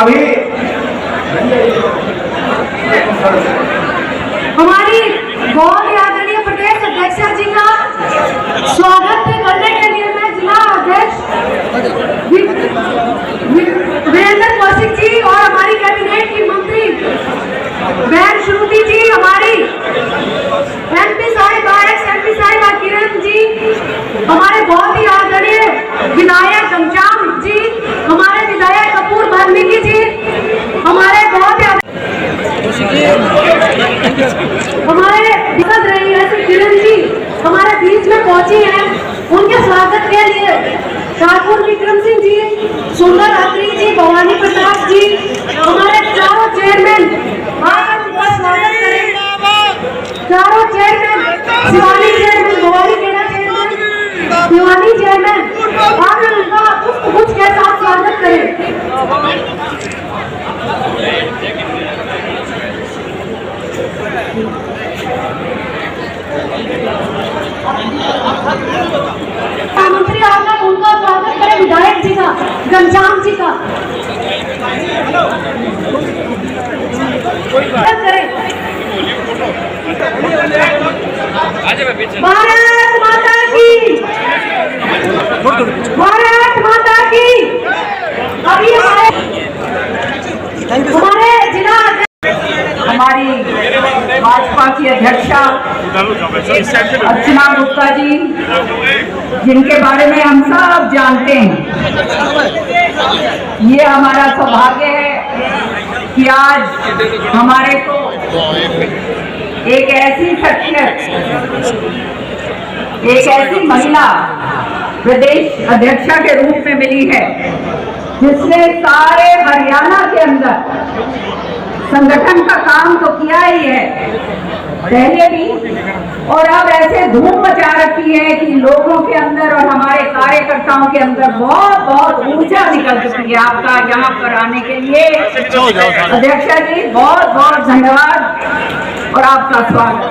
हुई। हमारी बहुत ही आदरणीय प्रदेश अध्यक्ष जी का स्वागत करने के लिए मैं जिला अध्यक्ष वीरेंद्र कौशिक जी और हमारी कैबिनेट की मंत्री बहन श्रुति जी, हमारी MP साहिबा MP साहिबा किरण जी, हमारे बहुत ही आदरणीय विधायक घनश्याम जी, हमारे विधायक कपूर वाल्मीकि जी, हमारे बहुत हमारे दिक्कत रही है किरण जी हमारे बीच में पहुंची हैं। उनके स्वागत के लिए ठाकुर विक्रम सिंह जी, सुंदर अत्री जी, भवानी प्रताप जी, हमारे चारों चेयरमैन आकर उनका स्वागत करें। चारों चेयरमैन, शिवानी चेयरमैन, भवानी केड़ा चेयरमैन, शिवानी चेयरमैन आकर उनका कुछ के साथ स्वागत करें। मंत्री आकर उनका स्वागत करें, विधायक जी का, घनश्याम जी का करें। भारत माता की, भारत माता की। अभी हमारे जिला हमारी भाजपा की अध्यक्षा अर्चना गुप्ता जी, जिनके बारे में हम सब जानते हैं, ये हमारा सौभाग्य है कि आज हमारे को एक ऐसी शख्सियत, एक ऐसी महिला प्रदेश अध्यक्षा के रूप में मिली है जिसने सारे हरियाणा के अंदर संगठन का काम तो किया ही है पहले भी, और अब ऐसे धूम मचा रखी है कि लोगों के अंदर और हमारे कार्यकर्ताओं के अंदर बहुत बहुत ऊर्जा निकल चुकी है। आपका यहाँ पर आने के लिए अध्यक्षा जी बहुत बहुत धन्यवाद और आपका स्वागत।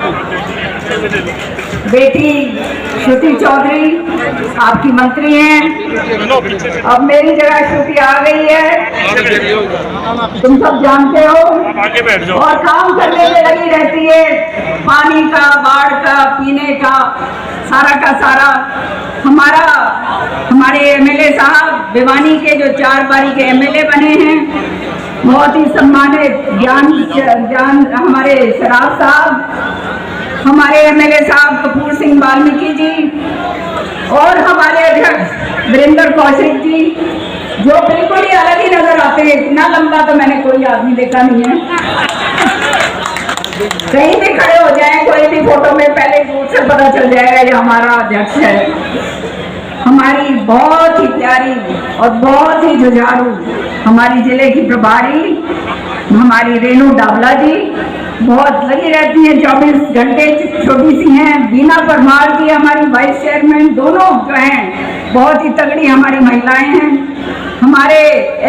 बेटी श्रुति चौधरी आपकी मंत्री हैं, अब मेरी जगह श्रुति आ गई है, तुम सब जानते हो, और काम करने में लगी रहती है, पानी का, बाढ़ का, पीने का सारा हमारे MLA साहब भिवानी के जो 4 बारी के MLA बने हैं, बहुत ही सम्मानित ज्ञान हमारे शराफ साहब, हमारे MLA साहब कपूर सिंह वाल्मीकि जी, और हमारे अध्यक्ष वीरेंद्र कौशिक जी, जो बिल्कुल ही अलग ही नजर आते हैं। इतना लंबा तो मैंने कोई आदमी देखा नहीं है, कहीं भी खड़े हो जाए कोई भी फोटो में पहले दूर से पता चल जाएगा ये हमारा अध्यक्ष है। हमारी बहुत ही प्यारी और बहुत ही जुझारू हमारी जिले की प्रभारी हमारी रेणु डावला जी, बहुत लगी रहती है 24 घंटे, छोटी सी हैं। बीना परमार जी हमारी वाइस चेयरमैन, दोनों जो हैं बहुत ही तगड़ी हमारी महिलाएं हैं। हमारे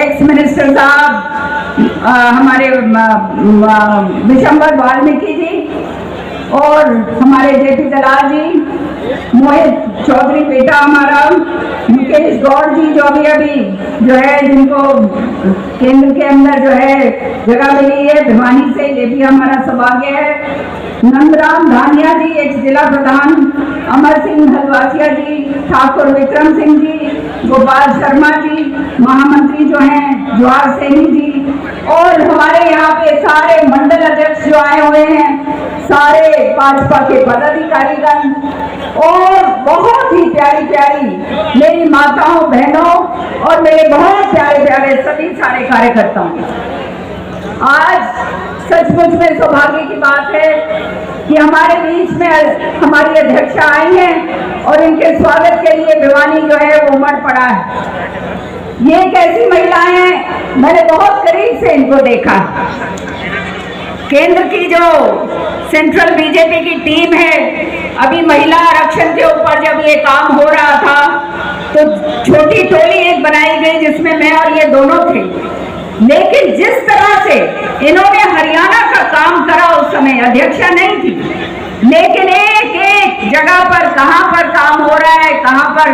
एक्स मिनिस्टर साहब हमारे विशंबर वाल्मीकि जी, और हमारे JP दलाल जी, मोहित चौधरी बेटा हमारा, मुकेश गौड़ जी जो अभी जो है जिनको केंद्र के अंदर जो है जगह मिली है भिवानी से, ये भी हमारा सौभाग्य है। नंदराम धानिया जी एक जिला प्रधान, अमर सिंह हलवासिया जी, ठाकुर विक्रम सिंह जी, गोपाल शर्मा जी महामंत्री जो हैं, जवाहर सैनी जी, और हमारे यहाँ पे सारे मंडल अध्यक्ष जो आए हुए हैं, सारे भाजपा के पदाधिकारीगण, और बहुत ही प्यारी प्यारी मेरी माताओं बहनों और मेरे बहुत प्यारे प्यारे सभी सारे कार्यकर्ताओं, आज सचमुच में सौभाग्य की बात है कि हमारे बीच में हमारी अध्यक्षा आई हैं और इनके स्वागत के लिए भिवानी जो है वो उमड़ पड़ा है। ये एक ऐसी महिलाएं हैं, मैंने बहुत करीब से इनको देखा। केंद्र की जो सेंट्रल BJP की टीम है, अभी महिला आरक्षण के ऊपर जब ये काम हो रहा था तो छोटी टोली एक बनाई गई जिसमें मैं और ये दोनों थे, लेकिन जिस तरह से इन्होंने हरियाणा का काम करा, उस समय अध्यक्षा नहीं थी, लेकिन एक एक जगह पर कहां पर काम हो रहा है, कहां पर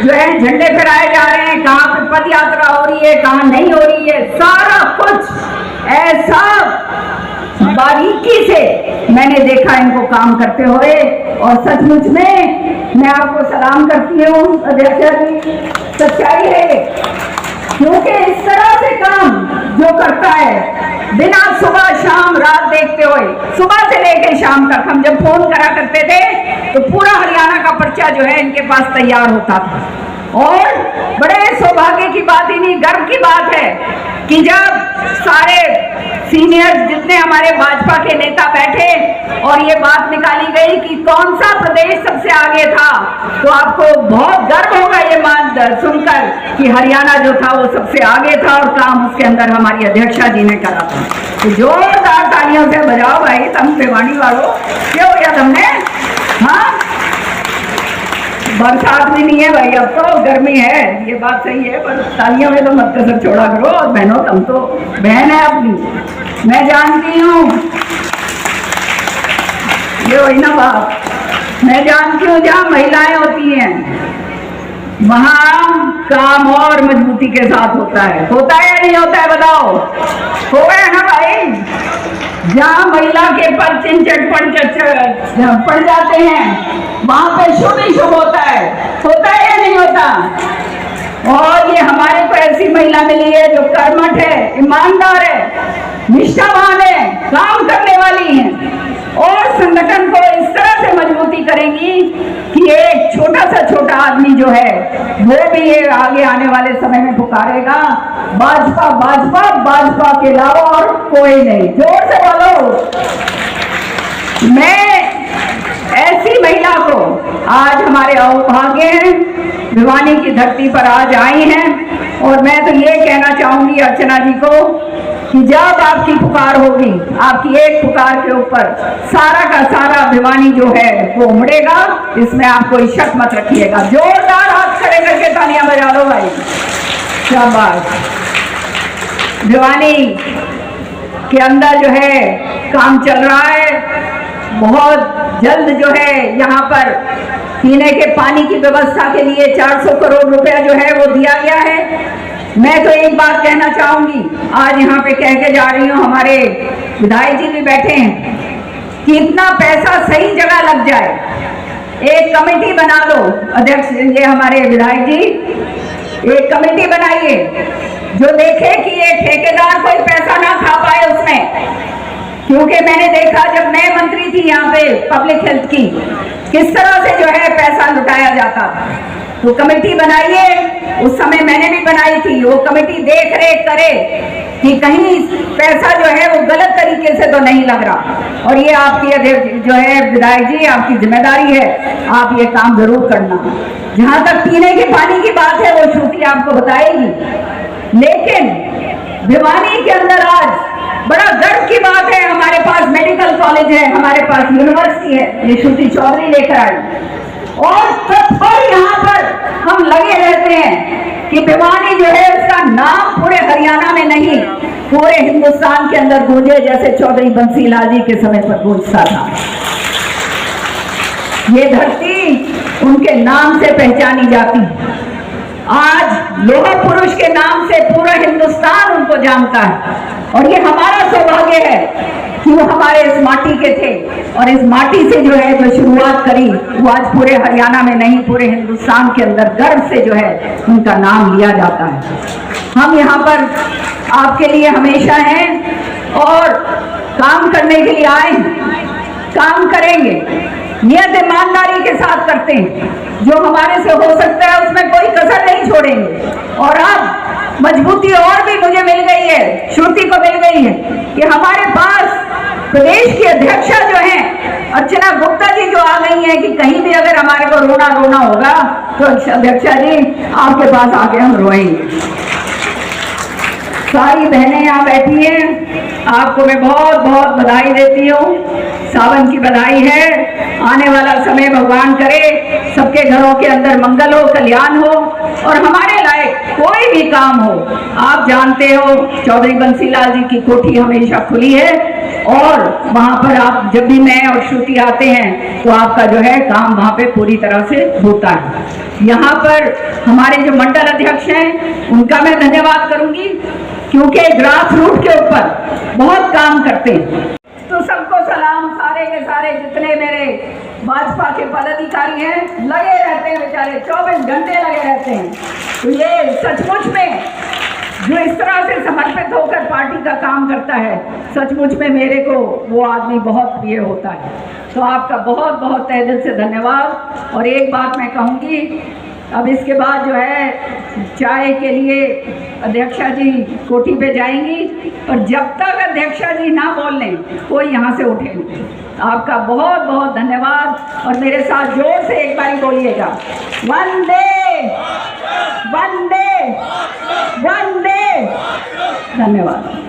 जो है झंडे फहराए जा रहे हैं, कहां पर पद यात्रा हो रही है, कहां नहीं हो रही है, सारा मैंने देखा इनको काम करते हुए, और सचमुच में मैं आपको सलाम करती हूँ अध्यक्षा जी, सच्चाई है। क्योंकि इस तरह से काम जो करता है बिना सुबह शाम रात देखते हुए, सुबह से लेकर शाम तक हम जब फोन करा करते थे तो पूरा हरियाणा का पर्चा जो है इनके पास तैयार होता था। और बड़े सौभाग्य की बात ही नहीं, गर्व की बात है कि जब सारे सीनियर जितने हमारे भाजपा के नेता बैठे और ये बात निकाली गई कि कौन सा प्रदेश सबसे आगे था, तो आपको बहुत गर्व होगा ये मान सुनकर कि हरियाणा जो था वो सबसे आगे था और काम उसके अंदर हमारी अध्यक्षा जी ने करा था। तो जोरदार तालियों से बजाओ भाई तुम भिवानी वालों, क्या हो गया तुमने? हाँ, बरसात भी नहीं है भाई, अब तो गर्मी है, ये बात सही है, पर तालियों में तो मत कसर छोड़ा करो। और बहनों, तुम तो बहन है अपनी, मैं जानती हूँ, ये वही ना बात, मैं जानती हूँ जहाँ महिलाएं होती हैं वहाँ काम और मजबूती के साथ होता है या नहीं होता है? बताओ, हो गया ना भाई? जहाँ महिला के पर चिंचट पड़ जाते हैं वहां पे शुभ ही शुभ होता है या नहीं होता? और ये हमारे को ऐसी महिला मिली है जो कर्मठ है, ईमानदार है, निष्ठावान है, काम करने वाली है और संगठन को इस तरह से मजबूती करेंगी कि एक छोटा सा छोटा आदमी जो है वो भी ये आगे आने वाले समय में पुकारेगा भाजपा भाजपा भाजपा के अलावा और कोई नहीं। जोर से बोलो। मैं ऐसी महिला को आज हमारे अभाग्य हैं, भिवानी की धरती पर आज आई हैं, और मैं तो ये कहना चाहूंगी अर्चना जी को कि जब आपकी पुकार होगी, आपकी एक पुकार के ऊपर सारा का सारा भिवानी जो है वो उमड़ेगा, इसमें आप कोई शक मत रखिएगा। जोरदार हाथ खड़े करके तालियां बजा लो भाई, शाबाश। भिवानी के अंदर जो है काम चल रहा है, बहुत जल्द जो है यहाँ पर पीने के पानी की व्यवस्था के लिए 400 करोड़ रुपया जो है वो दिया गया है। मैं तो एक बात कहना चाहूंगी, आज यहाँ पे कह के जा रही हूँ, हमारे विधायक जी भी बैठे हैं, कि इतना पैसा सही जगह लग जाए, एक कमेटी बना दो। अध्यक्ष ये हमारे विधायक जी, एक कमेटी बनाइए जो देखे कि ये ठेकेदार कोई पैसा ना खा पाए उसमें, क्योंकि मैंने देखा जब मैं मंत्री थी यहाँ पे पब्लिक हेल्थ की, किस तरह से जो है पैसा लुटाया जाता था। तो कमेटी बनाइए, उस समय मैंने भी बनाई थी, वो कमेटी देख रेख करे कि कहीं पैसा जो है वो गलत तरीके से तो नहीं लग रहा। और ये आपकी जो है विधायक जी, आपकी जिम्मेदारी है, आप ये काम जरूर करना। जहां तक पीने के पानी की बात है वो श्रुति आपको बताएगी, लेकिन भिवानी के अंदर आज बड़ा गर्व की बात है, हमारे पास मेडिकल कॉलेज है, हमारे पास यूनिवर्सिटी है, ये श्रुति चौधरी लेकर आई। और तत्पर यहाँ पर हम लगे रहते हैं कि भिवानी जो है उसका नाम पूरे हरियाणा में नहीं पूरे हिंदुस्तान के अंदर गूंजे, जैसे चौधरी बंसी लाल जी के समय पर गूंजता था। ये धरती उनके नाम से पहचानी जाती है। आज लोहा पुरुष के नाम से पूरा हिंदुस्तान उनको जानता है, और ये हमारा सौभाग्य है कि वो हमारे इस माटी के थे, और इस माटी से जो है जो शुरुआत करी वो आज पूरे हरियाणा में नहीं पूरे हिंदुस्तान के अंदर गर्व से जो है उनका नाम लिया जाता है। हम यहाँ पर आपके लिए हमेशा हैं और काम करने के लिए आए हैं, काम करेंगे, नियत ईमानदारी के साथ करते हैं, जो हमारे से हो सकता है उसमें कोई कसर नहीं छोड़ेंगे। और अब मजबूती और भी मुझे मिल गई है, श्रुति को मिल गई है कि हमारे पास प्रदेश की अध्यक्षा जो है अर्चना गुप्ता जी जो आ गई है कि कहीं भी अगर हमारे को रोना होगा तो अध्यक्षा जी आपके पास आके हम रोएंगे। सारी बहनें यहाँ बैठी हैं, आपको मैं बहुत बहुत बधाई देती हूँ। सावन की बधाई है, आने वाला समय भगवान करे सबके घरों के अंदर मंगल हो, कल्याण हो, और हमारे लायक कोई भी काम हो। आप जानते हो चौधरी बंसीलाल जी की कोठी हमेशा खुली है, और वहाँ पर आप जब भी मैं और श्रुति आते हैं तो आपका जो है काम वहाँ पे पूरी तरह से होता है। यहाँ पर हमारे जो मंडल अध्यक्ष हैं उनका मैं धन्यवाद करूंगी, क्योंकि ग्रास रूट के ऊपर बहुत काम करते हैं। तो सबको सलाम, सारे भाजपा के पदाधिकारी हैं, लगे रहते हैं बेचारे, 24 घंटे लगे रहते हैं। तो ये सचमुच में जो इस तरह से समर्पित होकर पार्टी का काम करता है, सचमुच में मेरे को वो आदमी बहुत प्रिय होता है। तो आपका बहुत बहुत तहे दिल से धन्यवाद। और एक बात मैं कहूँगी, अब इसके बाद जो है चाय के लिए अध्यक्षा जी कोठी पे जाएंगी, और जब तक अध्यक्षा जी ना बोल लें कोई यहाँ से उठे नहीं। आपका बहुत बहुत धन्यवाद। और मेरे साथ जोर से एक बार बोलिएगा, वंदे वंदे वंदे। धन्यवाद।